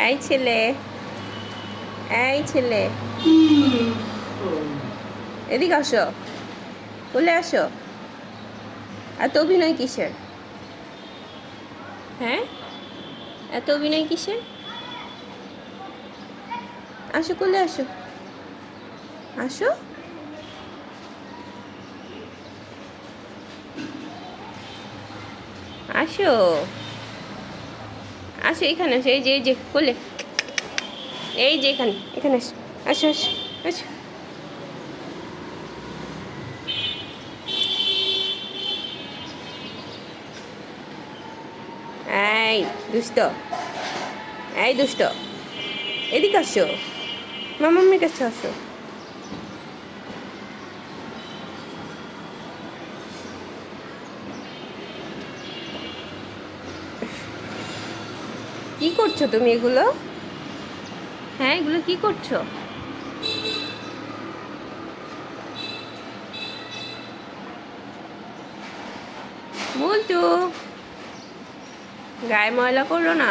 এই ছেলে, এই ছেলে, এদিকে আসো, কোলে আসো। এত অভিনয় কিসের? হ্যাঁ, এত অভিনয় কিসের? আসো, কোলে আসো, আসো। আসো, আসো এখানে আসো, এই যে কোলে, এই যে এখানে, এখানে আসো, আসো আসো আসো। এই দুষ্ট, এই দুষ্ট, এদিকে আসো, মাম্মির কাছে আসো। কি করছো তুমি এগুলো? হ্যাঁ, এগুলো কি করছো? বলতো গায়ে ময়লা করো না।